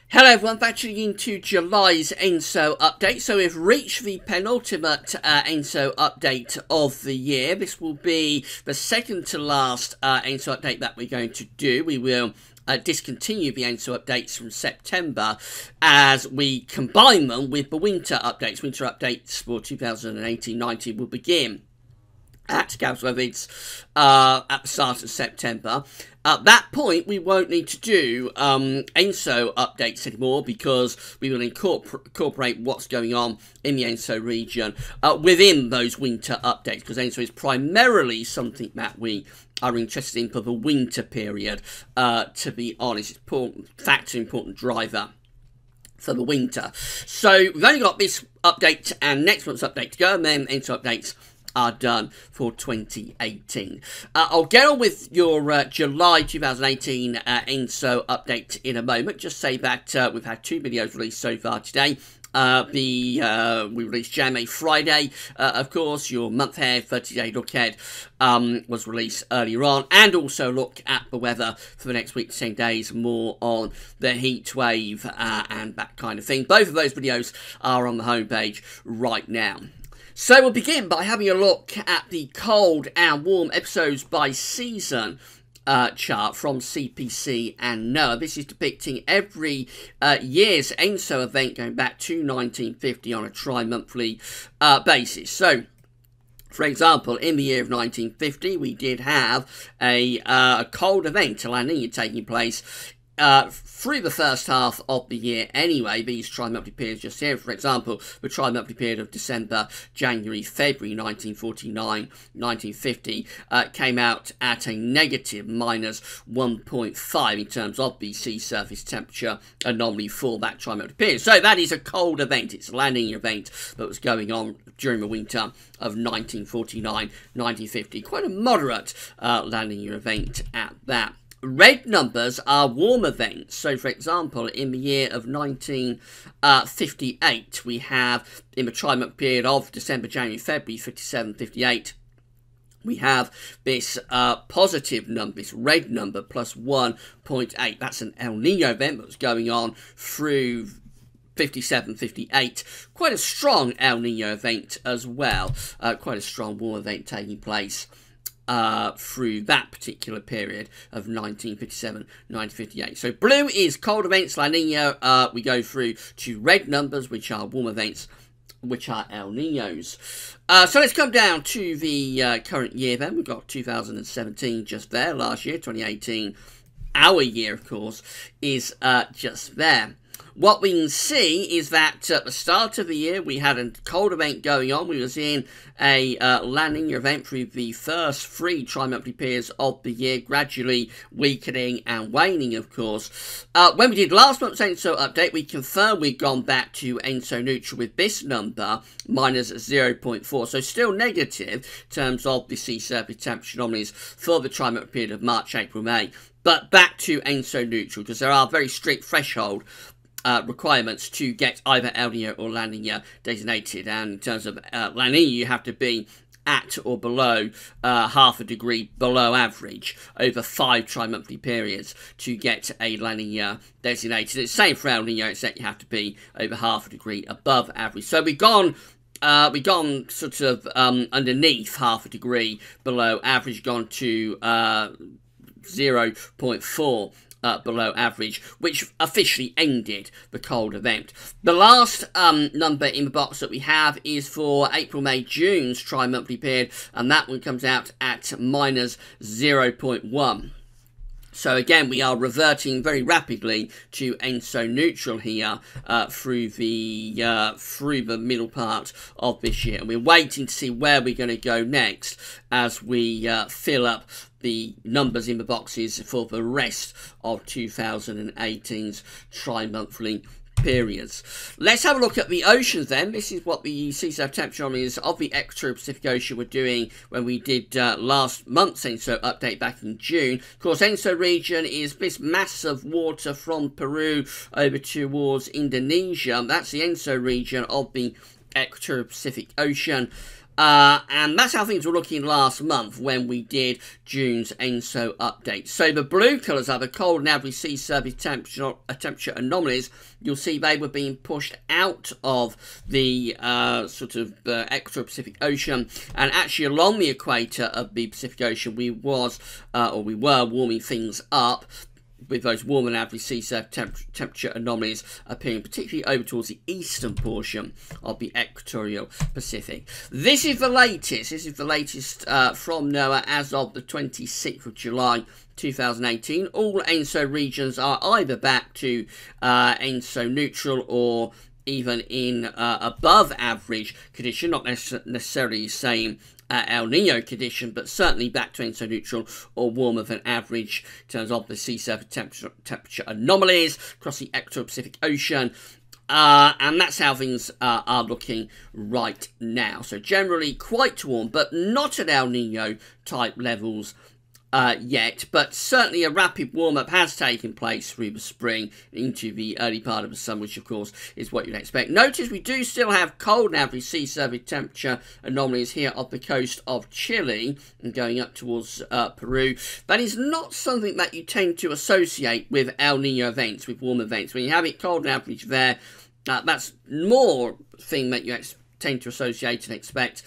Hello everyone, back into July's ENSO update. So we've reached the penultimate ENSO update of the year. This will be the second to last ENSO update that we're going to do. We will discontinue the ENSO updates from September as we combine them with the winter updates. Winter updates for 2018-19 will begin at Capital Events at the start of September. At that point, we won't need to do ENSO updates anymore because we will incorporate what's going on in the ENSO region within those winter updates, because ENSO is primarily something that we are interested in for the winter period, to be honest. It's an important driver for the winter. So we've only got this update and next month's update to go, and then ENSO updates are done for 2018. I'll get on with your July 2018 ENSO update in a moment. Just say that we've had 2 videos released so far today. We released January Friday, of course. Your month ahead, 30-day look ahead was released earlier on, and also look at the weather for the next week to 10 days, more on the heat wave and that kind of thing. Both of those videos are on the homepage right now. So we'll begin by having a look at the cold and warm episodes by season chart from CPC and NOAA. This is depicting every year's ENSO event going back to 1950 on a tri-monthly basis. So, for example, in the year of 1950, we did have a cold event, a La Nina, taking place through the first half of the year anyway. These tri-monthly periods just here, for example, the tri-monthly period of December, January, February 1949-1950 came out at a negative -1.5 in terms of the sea surface temperature anomaly for that tri-monthly period. So that is a cold event. It's a La Nina event that was going on during the winter of 1949-1950. Quite a moderate La Nina event at that. Red numbers are warm events. So, for example, in the year of 1958, we have, in the tri-month period of December, January, February, 57, 58, we have this positive number, this red number, plus 1.8. That's an El Nino event that was going on through 57, 58. Quite a strong El Nino event as well. Quite a strong warm event taking place through that particular period of 1957-1958. So blue is cold events, La Nina. We go through to red numbers, which are warm events, which are El Ninos. So let's come down to the current year then. We've got 2017 just there. Last year, 2018, our year, of course, is just there. What we can see is that at the start of the year, we had a cold event going on. We was in a La Nina event through the first 3 tri-monthly periods of the year, gradually weakening and waning, of course. When we did last month's ENSO update, we confirmed we'd gone back to ENSO neutral with this number, -0.4. So still negative in terms of the sea surface temperature anomalies for the tri-monthly period of March, April, May. But back to ENSO neutral, because there are very strict threshold requirements to get either El Nino or La Nina designated, and in terms of La Nina, you have to be at or below half a degree below average over 5 tri-monthly periods to get a La Nina designated. It's the same for El Nino, except you have to be over half a degree above average. So we've gone sort of underneath half a degree below average, gone to 0.4 below average, which officially ended the cold event. The last number in the box that we have is for April, May, June's tri-monthly period, and that one comes out at -0.1. So again, we are reverting very rapidly to ENSO neutral here through the middle part of this year, and we're waiting to see where we're going to go next as we fill up the numbers in the boxes for the rest of 2018's tri-monthly periods. Let's have a look at the oceans then. This is what the sea surface temperature anomalies of the equatorial Pacific Ocean were doing when we did last month's ENSO update back in June. Of course, ENSO region is this mass of water from Peru over towards Indonesia. That's the ENSO region of the equatorial Pacific Ocean. And that's how things were looking last month when we did June's ENSO update. So the blue colours are the cold and average sea surface temperature anomalies. You'll see they were being pushed out of the equator-Pacific Ocean, and actually along the equator of the Pacific Ocean we were warming things up, with those warmer than average sea surface temperature anomalies appearing particularly over towards the eastern portion of the equatorial Pacific. This is the latest. This is the latest from NOAA as of the 26th of July 2018. All ENSO regions are either back to ENSO neutral or even in above average condition, not necessarily saying El Nino condition, but certainly back to ENSO neutral or warmer than average in terms of the sea surface temperature anomalies across the equatorial Pacific Ocean. And that's how things are looking right now. So generally quite warm, but not at El Nino type levels yet, but certainly a rapid warm-up has taken place through the spring into the early part of the summer, which of course is what you'd expect. Notice we do still have cold and average sea surface temperature anomalies here off the coast of Chile and going up towards Peru. That is not something that you tend to associate with El Nino events, with warm events. When you have it cold and average there, that's more thing that you tend to associate and expect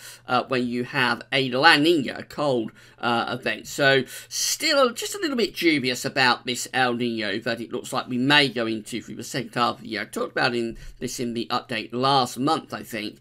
when you have a La Nina, a cold event. So still just a little bit dubious about this El Nino that it looks like we may go into through the second half of the year. I talked about this in the update last month, I think.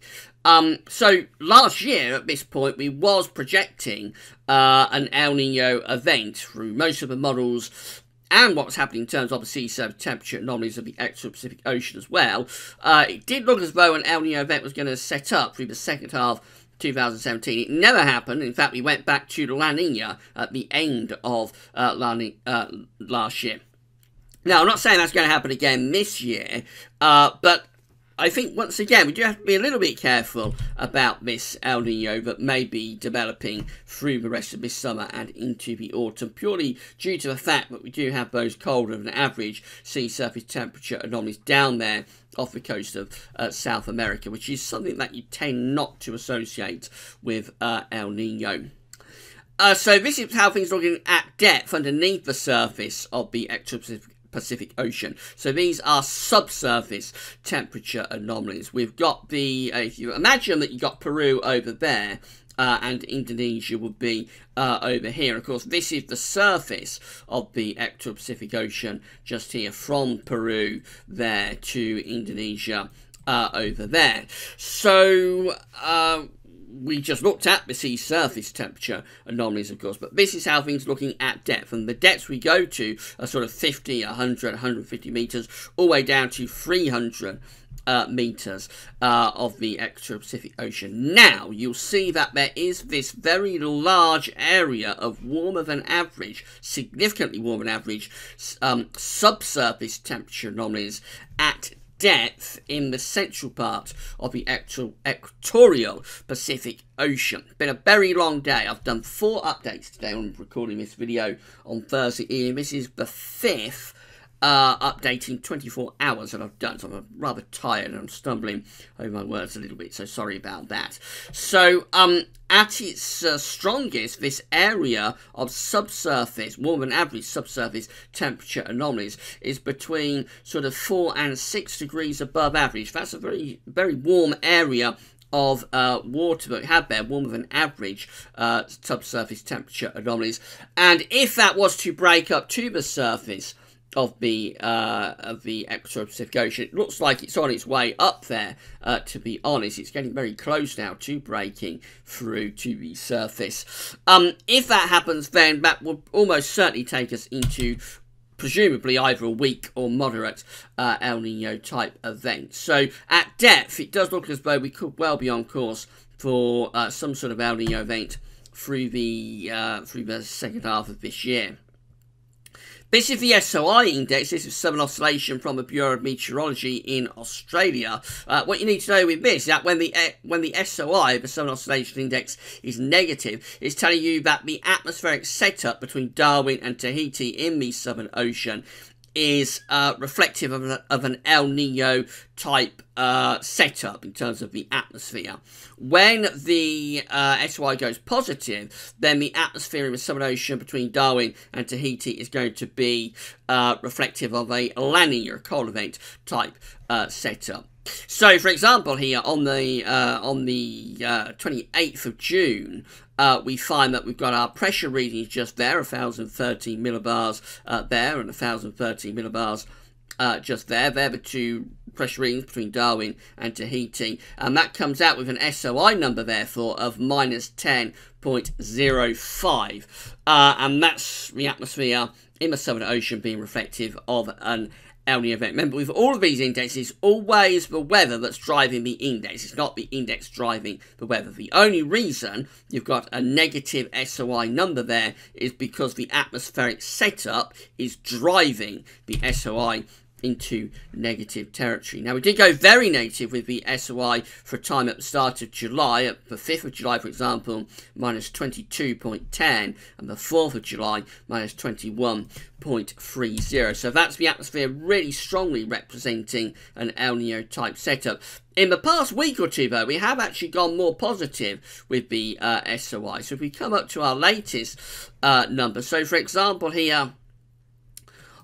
So last year at this point we was projecting an El Nino event through most of the models, and what's happening in terms of the sea surface temperature anomalies of the equatorial Pacific Ocean as well. It did look as though an El Nino event was going to set up through the second half of 2017. It never happened. In fact, we went back to La Nina at the end of last year. Now, I'm not saying that's going to happen again this year, but I think, once again, we do have to be a little bit careful about this El Nino that may be developing through the rest of this summer and into the autumn, purely due to the fact that we do have those colder than average sea surface temperature anomalies down there off the coast of South America, which is something that you tend not to associate with El Nino. So this is how things are looking at depth underneath the surface of the equatorial Pacific Ocean. So these are subsurface temperature anomalies. We've got the, if you imagine that you've got Peru over there, and Indonesia would be over here. Of course, this is the surface of the equatorial Pacific Ocean, just here from Peru there to Indonesia over there. So we just looked at the sea surface temperature anomalies, of course, but this is how things are looking at depth. And the depths we go to are sort of 50, 100, 150 metres, all the way down to 300 metres of the equatorial Pacific Ocean. Now, you'll see that there is this very large area of warmer than average, significantly warmer than average, subsurface temperature anomalies at depth in the central part of the equatorial Pacific Ocean. It's been a very long day. I've done 4 updates today. I'm recording this video on Thursday evening. This is the 5th update in 24 hours that I've done, so I'm rather tired and I'm stumbling over my words a little bit, so sorry about that. So at its strongest, this area of subsurface, warmer than average subsurface temperature anomalies, is between sort of 4 and 6 degrees above average. That's a very, very warm area of water that we have there, warmer than average subsurface temperature anomalies. And if that was to break up to the surface of the equatorial Pacific Ocean, it looks like it's on its way up there, to be honest. It's getting very close now to breaking through to the surface. If that happens, then that will almost certainly take us into presumably either a weak or moderate El Nino type event. So at depth, it does look as though we could well be on course for some sort of El Nino event through the second half of this year. This is the SOI index. This is Southern Oscillation from the Bureau of Meteorology in Australia. What you need to know with this is that when the SOI, the Southern Oscillation Index, is negative, it's telling you that the atmospheric setup between Darwin and Tahiti in the Southern Ocean is reflective of an El Nino type setup in terms of the atmosphere. When the SOI goes positive, then the atmosphere in the Southern Ocean between Darwin and Tahiti is going to be reflective of a La Nina cold event type setup. So, for example, here on the 28th of June, we find that we've got our pressure readings just there, 1,013 millibars there and 1,013 millibars just there. They're the two pressure readings between Darwin and Tahiti, and that comes out with an SOI number, therefore, of minus 10.05, and that's the atmosphere in the Southern Ocean being reflective of an El Nino event. Remember, with all of these indexes, always the weather that's driving the index. It's not the index driving the weather. The only reason you've got a negative SOI number there is because the atmospheric setup is driving the SOI into negative territory. Now, we did go very negative with the SOI for a time at the start of July. At the 5th of July, for example, minus 22.10, and the 4th of July, minus 21.30. So that's the atmosphere really strongly representing an El Nino type setup. In the past week or two, though, we have actually gone more positive with the SOI. So if we come up to our latest number, so for example here,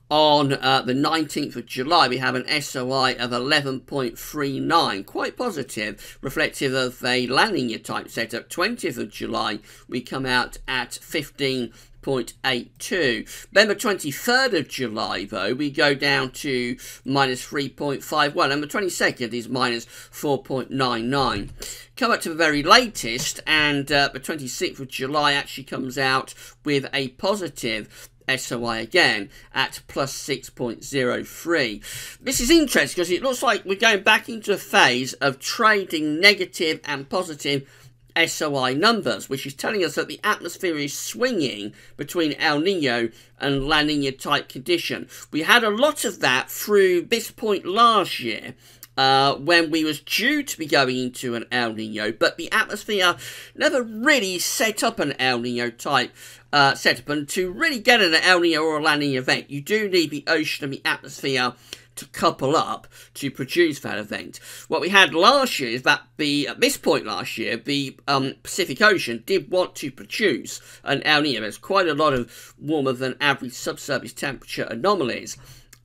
on the 19th of July, we have an SOI of 11.39, quite positive, reflective of a La Nina type setup. 20th of July, we come out at 15.82. Then the 23rd of July, though, we go down to minus 3.51, and the 22nd is minus 4.99. Come up to the very latest, and the 26th of July actually comes out with a positive SOI again at plus 6.03. This is interesting because it looks like we're going back into a phase of trading negative and positive SOI numbers, which is telling us that the atmosphere is swinging between El Nino and La Nina type condition. We had a lot of that through this point last year, when we was due to be going into an El Nino, but the atmosphere never really set up an El Nino type setup. And to really get an El Nino or a La Nina event, you do need the ocean and the atmosphere to couple up to produce that event. What we had last year is that at this point last year, the Pacific Ocean did want to produce an El Nino. There's quite a lot of warmer than average subsurface temperature anomalies.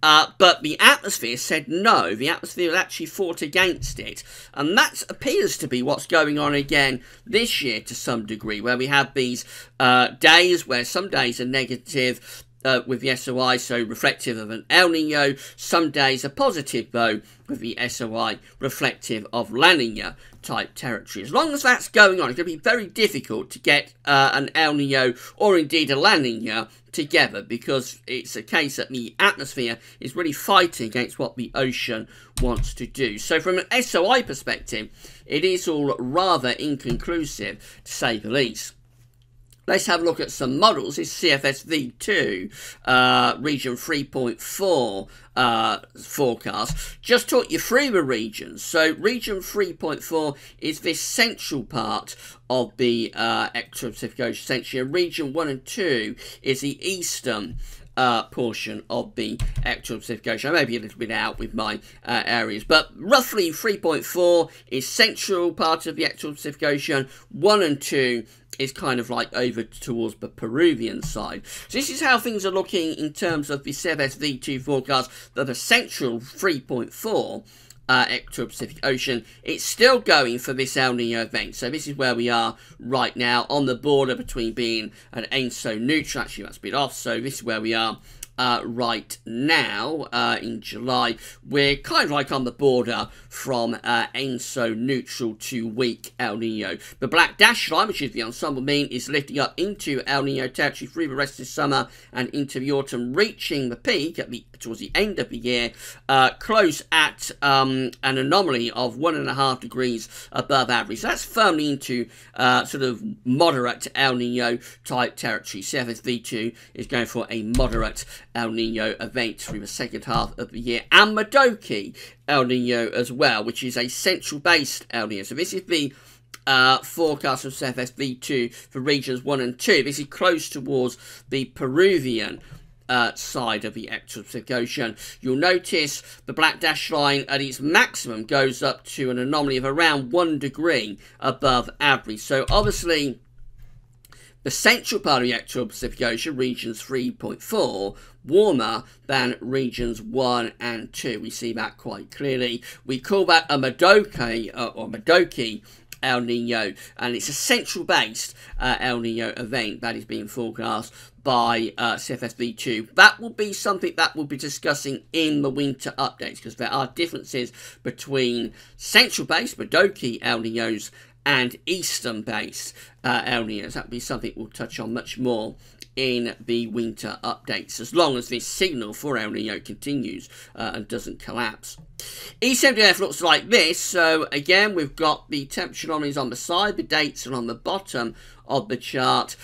But the atmosphere said no. The atmosphere actually fought against it. And that appears to be what's going on again this year to some degree, where we have these days where some days are negative with the SOI, so reflective of an El Nino. Some days are positive, though, with the SOI reflective of La Nina type territory. As long as that's going on, it's going to be very difficult to get an El Nino or indeed a La Nina together, because it's a case that the atmosphere is really fighting against what the ocean wants to do. So from an SOI perspective, it is all rather inconclusive, to say the least. Let's have a look at some models. This CFS V2 region 3.4 forecast. Just taught you through the regions. So region 3.4 is this central part of the Equatorial Pacific Ocean, essentially. And region 1 and 2 is the eastern portion of the Equatorial Pacific Ocean. I may be a little bit out with my areas, but roughly 3.4 is central part of the Equatorial Pacific Ocean. 1 and 2 is kind of like over towards the Peruvian side. So this is how things are looking in terms of the CFS V2 forecast for the central 3.4 Equatorial Pacific Ocean. It's still going for this El Nino event. So this is where we are right now, on the border between being an ENSO neutral. Actually, that's a bit off. So this is where we are right now in July. We're kind of like on the border from ENSO neutral to weak El Nino. The black dashed line, which is the ensemble mean, is lifting up into El Nino territory through the rest of the summer and into the autumn, reaching the peak at towards the end of the year, close at an anomaly of 1.5 degrees above average. So that's firmly into sort of moderate El Nino type territory. CFS V2 is going for a moderate El Nino event through the second half of the year, and Modoki El Nino as well, which is a central based El Nino. So this is the forecast of CFS V2 for regions 1 and 2. This is close towards the Peruvian side of the equatorial Pacific Ocean. You'll notice the black dashed line at its maximum goes up to an anomaly of around 1 degree above average. So obviously the central part of the equatorial Pacific Ocean, regions 3.4, warmer than regions 1 and 2. We see that quite clearly. We call that a Modoki El Nino, and it's a central-based El Nino event that is being forecast by CFSV2. That will be something that we'll be discussing in the winter updates, because there are differences between central-based Modoki El Ninos and eastern-based El Ninos. That will be something we'll touch on much more in the winter updates, as long as this signal for El Nino continues and doesn't collapse. E70F looks like this. So again, we've got the temperature anomalies on the side, the dates are on the bottom of the chart.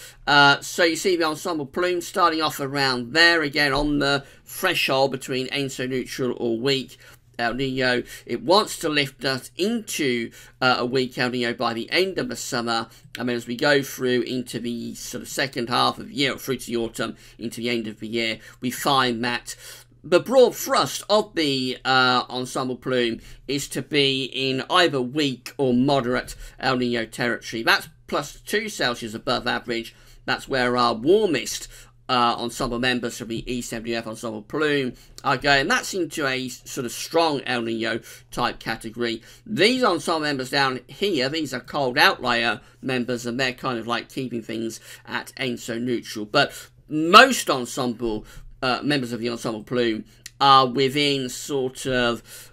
So you see the ensemble plume starting off around there, again on the threshold between ENSO neutral or weak El Nino. It wants to lift us into a weak El Nino by the end of the summer. I mean, as we go through into the sort of second half of the year, or through to the autumn, into the end of the year, we find that the broad thrust of the ensemble plume is to be in either weak or moderate El Nino territory. That's +2 Celsius above average. That's where our warmest ensemble members from the E70F ensemble plume are going. That's into a sort of strong El Nino type category. These ensemble members down here, these are cold outlier members, and they're kind of like keeping things at ENSO neutral. But most ensemble members of the ensemble plume are within sort of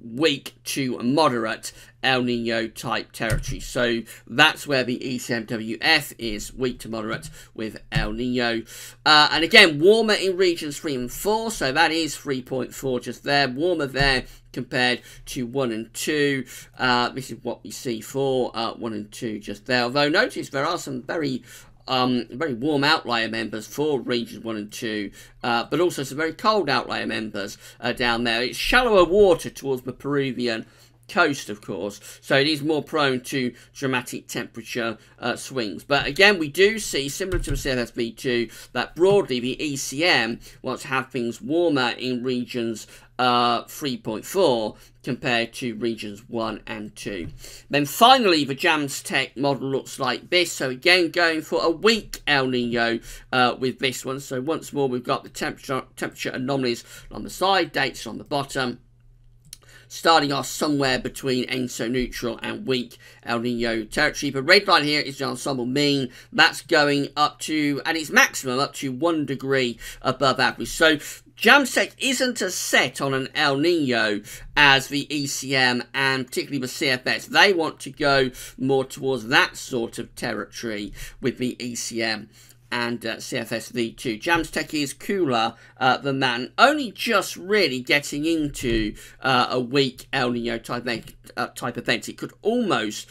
weak to moderate El Nino type territory. So that's where the E7WF is, weak to moderate with El Nino. And again, warmer in regions 3 and 4, so that is 3.4 just there, warmer there compared to 1 and 2. This is what we see for 1 and 2 just there. Although notice there are some very warm outlier members for regions 1 and 2, but also some very cold outlier members down there. It's shallower water towards the Peruvian coast, of course, so it is more prone to dramatic temperature swings. But again, we do see, similar to the CFSV2, that broadly the ECM wants to have things warmer in regions 3.4 compared to regions 1 and 2. Then finally, the JAMSTEC model looks like this. So again, going for a weak El Nino with this one. So once more, we've got the temperature anomalies on the side, dates on the bottom, starting off somewhere between ENSO neutral and weak El Nino territory. The red line here is the ensemble mean. That's going up to, at its maximum, up to 1 degree above average. So JAMSTEC isn't as set on an El Nino as the ECM and particularly the CFS. They want to go more towards that sort of territory with the ECM and CFSV2. JAMSTEC is cooler than that, and only just really getting into a weak El Nino type event. It could almost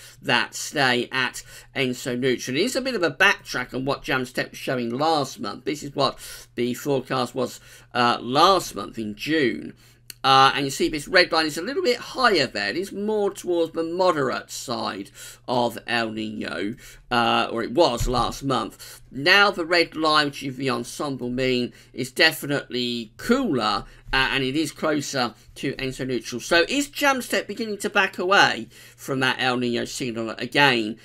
stay at ENSO neutral. It is a bit of a backtrack on what JAMSTEC was showing last month. This is what the forecast was last month in June. And you see this red line is a little bit higher there. It is more towards the moderate side of El Nino, or it was last month. Now the red line, which is the ensemble mean, is definitely cooler, and it is closer to ENSO neutral. So is JAMSTEC beginning to back away from that El Nino signal again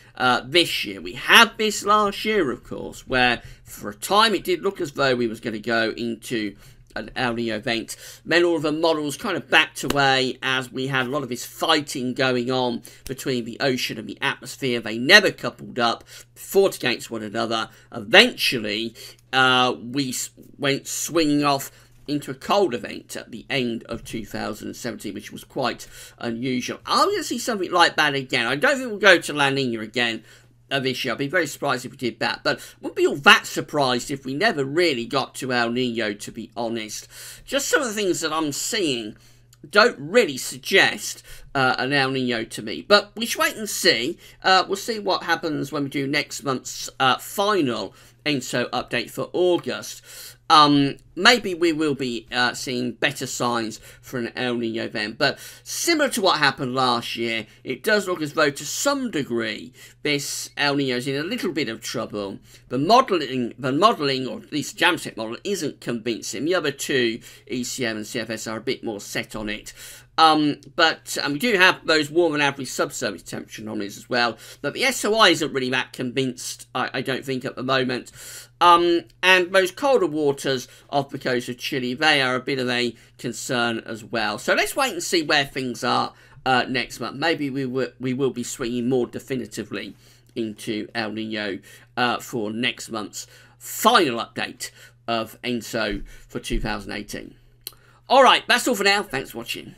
this year? We had this last year, of course, where for a time it did look as though we was going to go into an El Nino event. Then all of the models kind of backed away as we had a lot of this fighting going on between the ocean and the atmosphere. They never coupled up, fought against one another. Eventually, we went swinging off into a cold event at the end of 2017, which was quite unusual. I'm going to see something like that again. I don't think we'll go to La Nina again this year. I'd be very surprised if we did that, but wouldn't be all that surprised if we never really got to El Nino, to be honest. Just some of the things that I'm seeing don't really suggest an El Nino to me, but we should wait and see. We'll see what happens when we do next month's final ENSO update for August. maybe we will be seeing better signs for an El Nino then. But similar to what happened last year, it does look as though to some degree this El Nino is in a little bit of trouble. The modelling, or at least Jamset model, isn't convincing. The other two, ECM and CFS, are a bit more set on it. But we do have those warmer than average subsurface temperature anomalies as well. But the SOI isn't really that convinced, I don't think, at the moment. And those colder waters off the coast of Chile, they are a bit of a concern as well. So let's wait and see where things are next month. Maybe we will be swinging more definitively into El Nino for next month's final update of ENSO for 2018. Alright, that's all for now. Thanks for watching.